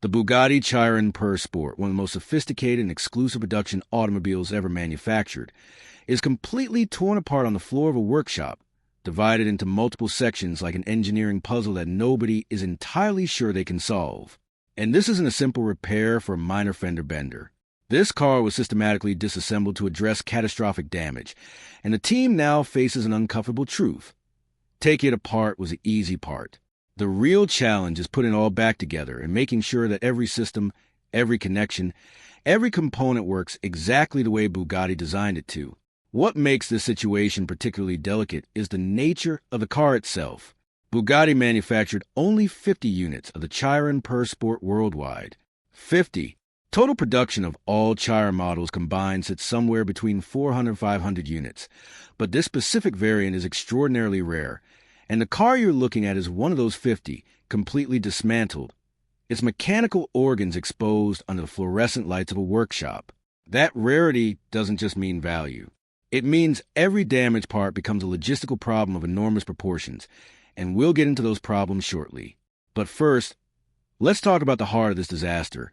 The Bugatti Chiron Pur Sport, one of the most sophisticated and exclusive production automobiles ever manufactured, is completely torn apart on the floor of a workshop, divided into multiple sections like an engineering puzzle that nobody is entirely sure they can solve. And this isn't a simple repair for a minor fender bender. This car was systematically disassembled to address catastrophic damage, and the team now faces an uncomfortable truth. Taking it apart was the easy part. The real challenge is putting it all back together and making sure that every system, every connection, every component works exactly the way Bugatti designed it to. What makes this situation particularly delicate is the nature of the car itself. Bugatti manufactured only 50 units of the Chiron Pur Sport worldwide. 50. Total production of all Chiron models combined sits somewhere between 400 and 500 units, but this specific variant is extraordinarily rare, and the car you're looking at is one of those 50, completely dismantled, its mechanical organs exposed under the fluorescent lights of a workshop. That rarity doesn't just mean value. It means every damaged part becomes a logistical problem of enormous proportions, and we'll get into those problems shortly. But first, let's talk about the heart of this disaster,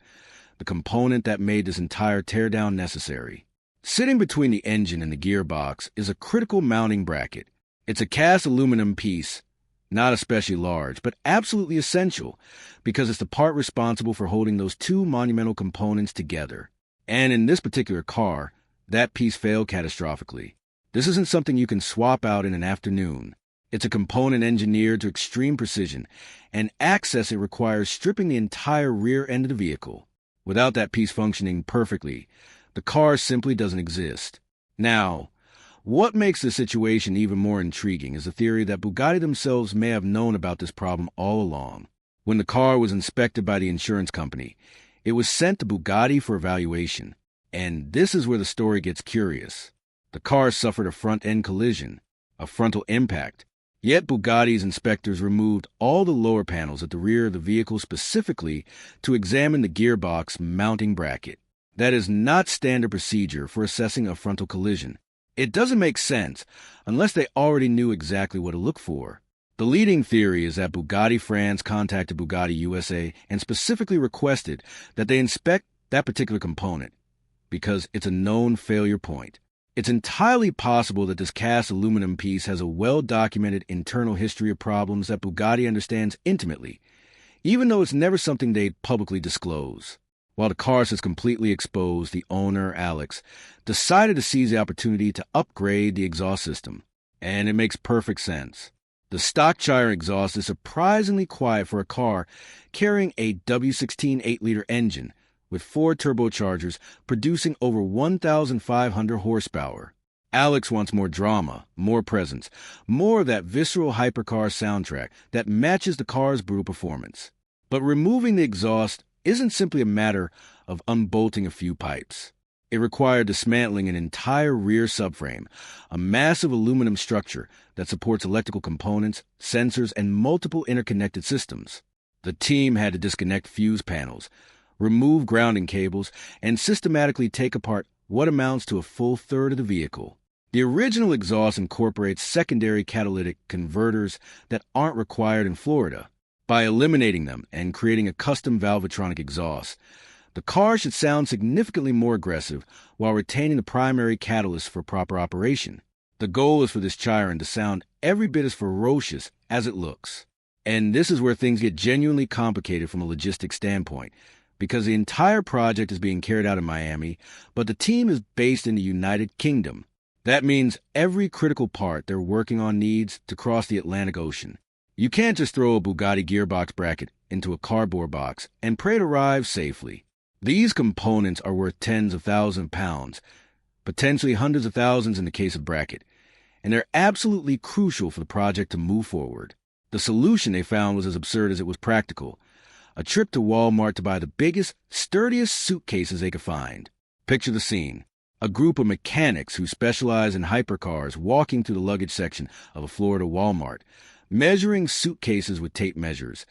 the component that made this entire teardown necessary. Sitting between the engine and the gearbox is a critical mounting bracket. It's a cast aluminum piece, not especially large, but absolutely essential because it's the part responsible for holding those two monumental components together. And in this particular car, that piece failed catastrophically. This isn't something you can swap out in an afternoon. It's a component engineered to extreme precision, and access it requires stripping the entire rear end of the vehicle. Without that piece functioning perfectly, the car simply doesn't exist. Now, what makes the situation even more intriguing is the theory that Bugatti themselves may have known about this problem all along. When the car was inspected by the insurance company, it was sent to Bugatti for evaluation. And this is where the story gets curious. The car suffered a front-end collision, a frontal impact. Yet Bugatti's inspectors removed all the lower panels at the rear of the vehicle specifically to examine the gearbox mounting bracket. That is not standard procedure for assessing a frontal collision. It doesn't make sense unless they already knew exactly what to look for. The leading theory is that Bugatti France contacted Bugatti USA and specifically requested that they inspect that particular component because it's a known failure point. It's entirely possible that this cast aluminum piece has a well-documented internal history of problems that Bugatti understands intimately, even though it's never something they'd publicly disclose. While the car sits completely exposed, the owner, Alex, decided to seize the opportunity to upgrade the exhaust system. And it makes perfect sense. The stock Chiron exhaust is surprisingly quiet for a car carrying a W16 8-liter engine, with 4 turbochargers producing over 1,500 horsepower. Alex wants more drama, more presence, more of that visceral hypercar soundtrack that matches the car's brutal performance. But removing the exhaust isn't simply a matter of unbolting a few pipes. It required dismantling an entire rear subframe, a massive aluminum structure that supports electrical components, sensors, and multiple interconnected systems. The team had to disconnect fuse panels, remove grounding cables, and systematically take apart what amounts to a full third of the vehicle. The original exhaust incorporates secondary catalytic converters that aren't required in Florida. By eliminating them and creating a custom Valvetronic exhaust, the car should sound significantly more aggressive while retaining the primary catalyst for proper operation. The goal is for this Chiron to sound every bit as ferocious as it looks. And this is where things get genuinely complicated from a logistics standpoint, because the entire project is being carried out in Miami, but the team is based in the United Kingdom. That means every critical part they're working on needs to cross the Atlantic Ocean. You can't just throw a Bugatti gearbox bracket into a cardboard box and pray it arrives safely. These components are worth tens of thousands of pounds, potentially hundreds of thousands in the case of bracket, and they're absolutely crucial for the project to move forward. The solution they found was as absurd as it was practical: a trip to Walmart to buy the biggest, sturdiest suitcases they could find. Picture the scene: a group of mechanics who specialize in hypercars walking through the luggage section of a Florida Walmart, measuring suitcases with tape measures,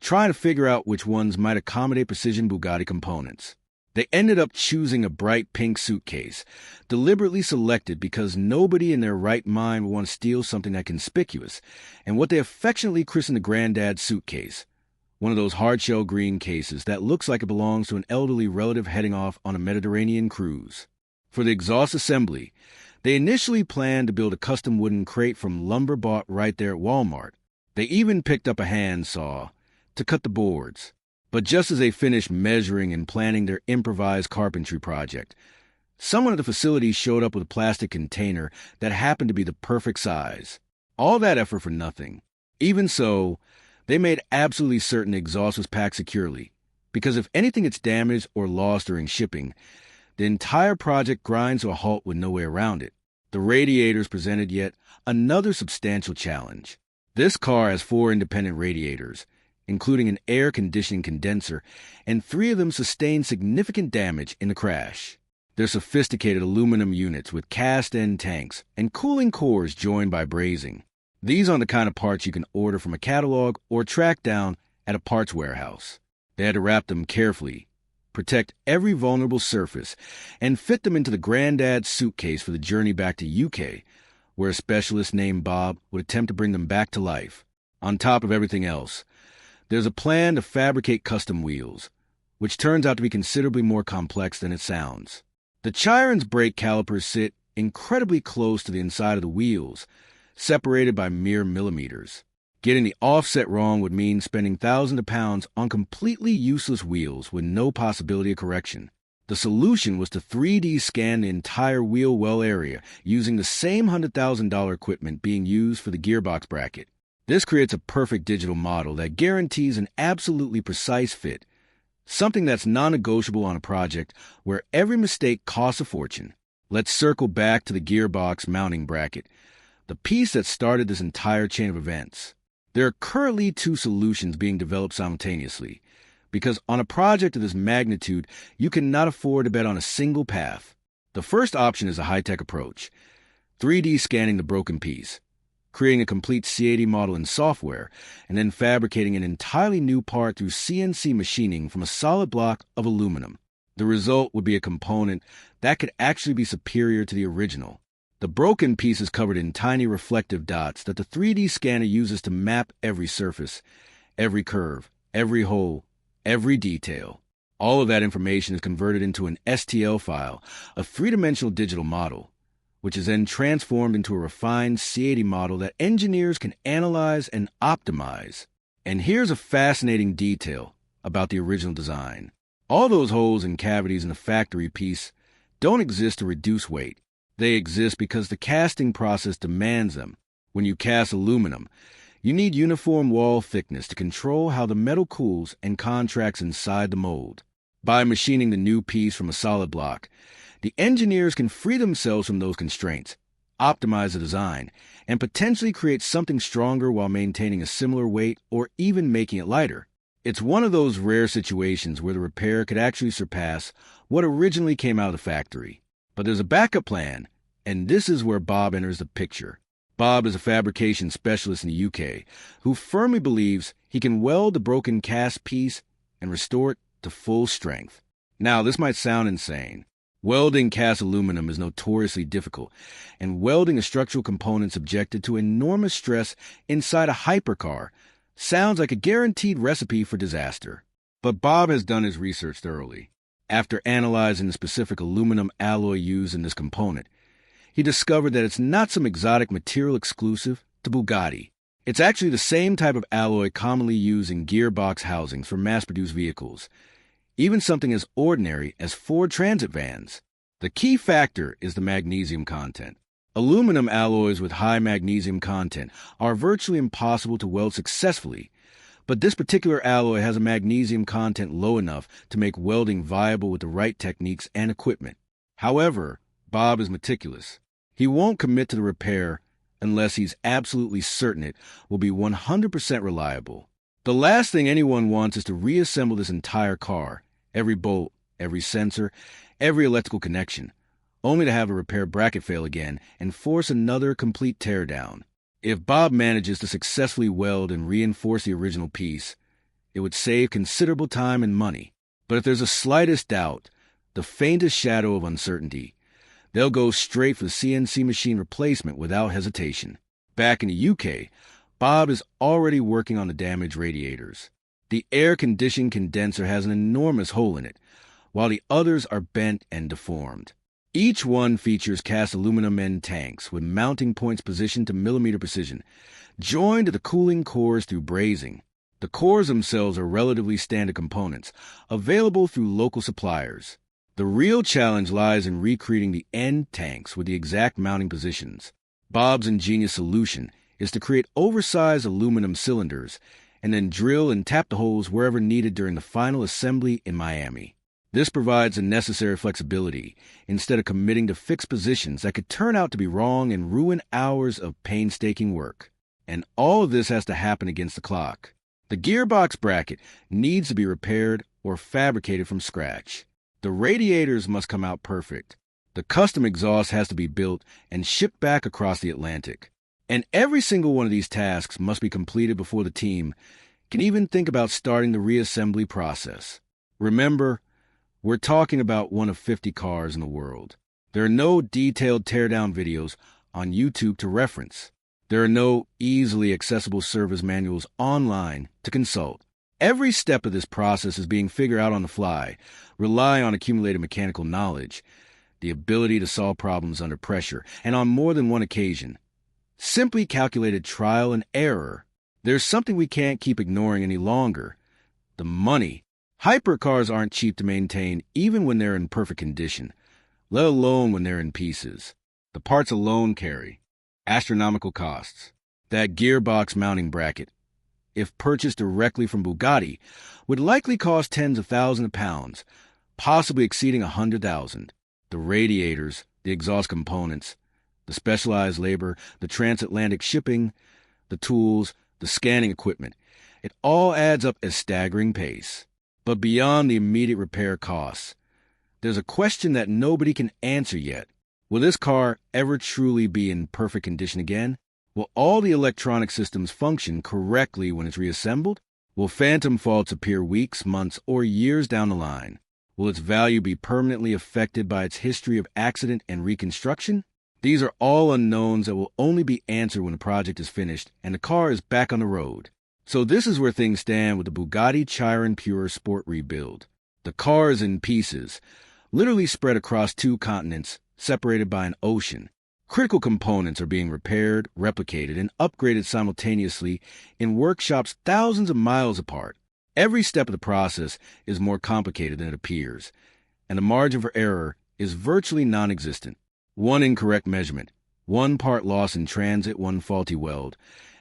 trying to figure out which ones might accommodate precision Bugatti components. They ended up choosing a bright pink suitcase, deliberately selected because nobody in their right mind would want to steal something that conspicuous, and what they affectionately christened the granddad suitcase, one of those hard-shell green cases that looks like it belongs to an elderly relative heading off on a Mediterranean cruise. For the exhaust assembly, they initially planned to build a custom wooden crate from lumber bought right there at Walmart. They even picked up a handsaw to cut the boards. But just as they finished measuring and planning their improvised carpentry project, someone at the facility showed up with a plastic container that happened to be the perfect size. All that effort for nothing. Even so, they made absolutely certain the exhaust was packed securely, because if anything gets damaged or lost during shipping, the entire project grinds to a halt with no way around it. The radiators presented yet another substantial challenge. This car has 4 independent radiators, including an air conditioning condenser, and 3 of them sustained significant damage in the crash. They're sophisticated aluminum units with cast-end tanks and cooling cores joined by brazing. These aren't the kind of parts you can order from a catalog or track down at a parts warehouse. They had to wrap them carefully, protect every vulnerable surface, and fit them into the granddad's suitcase for the journey back to UK, where a specialist named Bob would attempt to bring them back to life. On top of everything else, there's a plan to fabricate custom wheels, which turns out to be considerably more complex than it sounds. The Chiron's brake calipers sit incredibly close to the inside of the wheels, separated by mere millimeters. Getting the offset wrong would mean spending thousands of pounds on completely useless wheels with no possibility of correction. The solution was to 3D scan the entire wheel well area using the same $100,000 equipment being used for the gearbox bracket. This creates a perfect digital model that guarantees an absolutely precise fit, something that's non-negotiable on a project where every mistake costs a fortune. Let's circle back to the gearbox mounting bracket, the piece that started this entire chain of events. There are currently 2 solutions being developed simultaneously, because on a project of this magnitude, you cannot afford to bet on a single path. The first option is a high-tech approach, 3D scanning the broken piece, creating a complete C80 model in software, and then fabricating an entirely new part through CNC machining from a solid block of aluminum. The result would be a component that could actually be superior to the original. The broken piece is covered in tiny reflective dots that the 3D scanner uses to map every surface, every curve, every hole, every detail. All of that information is converted into an STL file, a 3-dimensional digital model, which is then transformed into a refined C80 model that engineers can analyze and optimize. And here's a fascinating detail about the original design. All those holes and cavities in the factory piece don't exist to reduce weight. They exist because the casting process demands them. When you cast aluminum, you need uniform wall thickness to control how the metal cools and contracts inside the mold. By machining the new piece from a solid block, the engineers can free themselves from those constraints, optimize the design, and potentially create something stronger while maintaining a similar weight or even making it lighter. It's one of those rare situations where the repair could actually surpass what originally came out of the factory. But there's a backup plan, and this is where Bob enters the picture. Bob is a fabrication specialist in the UK who firmly believes he can weld the broken cast piece and restore it to full strength. Now, this might sound insane. Welding cast aluminum is notoriously difficult, and welding a structural component subjected to enormous stress inside a hypercar sounds like a guaranteed recipe for disaster. But Bob has done his research thoroughly. After analyzing the specific aluminum alloy used in this component, he discovered that it's not some exotic material exclusive to Bugatti. It's actually the same type of alloy commonly used in gearbox housings for mass-produced vehicles, even something as ordinary as Ford Transit vans. The key factor is the magnesium content. Aluminum alloys with high magnesium content are virtually impossible to weld successfully, but this particular alloy has a magnesium content low enough to make welding viable with the right techniques and equipment. However, Bob is meticulous. He won't commit to the repair unless he's absolutely certain it will be 100% reliable. The last thing anyone wants is to reassemble this entire car, every bolt, every sensor, every electrical connection, only to have a repair bracket fail again and force another complete teardown. If Bob manages to successfully weld and reinforce the original piece, it would save considerable time and money. But if there's the slightest doubt, the faintest shadow of uncertainty, they'll go straight for the CNC machine replacement without hesitation. Back in the UK, Bob is already working on the damaged radiators. The air-conditioned condenser has an enormous hole in it, while the others are bent and deformed. Each one features cast aluminum end tanks with mounting points positioned to millimeter precision, joined to the cooling cores through brazing. The cores themselves are relatively standard components, available through local suppliers. The real challenge lies in recreating the end tanks with the exact mounting positions. Bob's ingenious solution is to create oversized aluminum cylinders and then drill and tap the holes wherever needed during the final assembly in Miami. This provides the necessary flexibility instead of committing to fixed positions that could turn out to be wrong and ruin hours of painstaking work. And all of this has to happen against the clock. The gearbox bracket needs to be repaired or fabricated from scratch. The radiators must come out perfect. The custom exhaust has to be built and shipped back across the Atlantic. And every single one of these tasks must be completed before the team can even think about starting the reassembly process. Remember, we're talking about one of 50 cars in the world. There are no detailed teardown videos on YouTube to reference. There are no easily accessible service manuals online to consult. Every step of this process is being figured out on the fly, relying on accumulated mechanical knowledge, the ability to solve problems under pressure, and on more than one occasion. Simply calculated trial and error. There's something we can't keep ignoring any longer: the money. Hypercars aren't cheap to maintain even when they're in perfect condition, let alone when they're in pieces. The parts alone carry astronomical costs. That gearbox mounting bracket, if purchased directly from Bugatti, would likely cost tens of thousands of pounds, possibly exceeding $100,000. The radiators, the exhaust components, the specialized labor, the transatlantic shipping, the tools, the scanning equipment, it all adds up at a staggering pace. But beyond the immediate repair costs, there's a question that nobody can answer yet. Will this car ever truly be in perfect condition again? Will all the electronic systems function correctly when it's reassembled? Will phantom faults appear weeks, months, or years down the line? Will its value be permanently affected by its history of accident and reconstruction? These are all unknowns that will only be answered when the project is finished and the car is back on the road. So this is where things stand with the Bugatti Chiron Pur Sport rebuild. The car is in pieces, literally spread across 2 continents, separated by an ocean. Critical components are being repaired, replicated, and upgraded simultaneously in workshops thousands of miles apart. Every step of the process is more complicated than it appears, and the margin for error is virtually non-existent. One incorrect measurement, one part lost in transit, one faulty weld,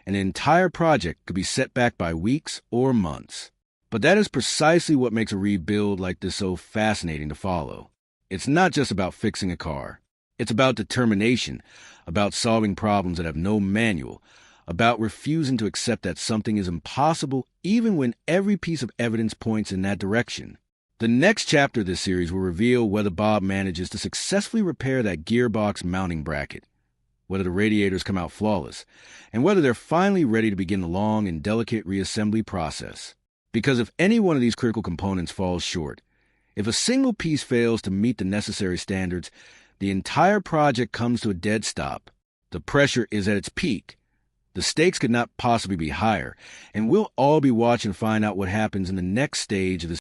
and the entire project could be set back by weeks or months. But that is precisely what makes a rebuild like this so fascinating to follow. It's not just about fixing a car. It's about determination, about solving problems that have no manual, about refusing to accept that something is impossible even when every piece of evidence points in that direction. The next chapter of this series will reveal whether Bob manages to successfully repair that gearbox mounting bracket, whether the radiators come out flawless, and whether they're finally ready to begin the long and delicate reassembly process. Because if any one of these critical components falls short, if a single piece fails to meet the necessary standards, the entire project comes to a dead stop. The pressure is at its peak. The stakes could not possibly be higher, and we'll all be watching to find out what happens in the next stage of this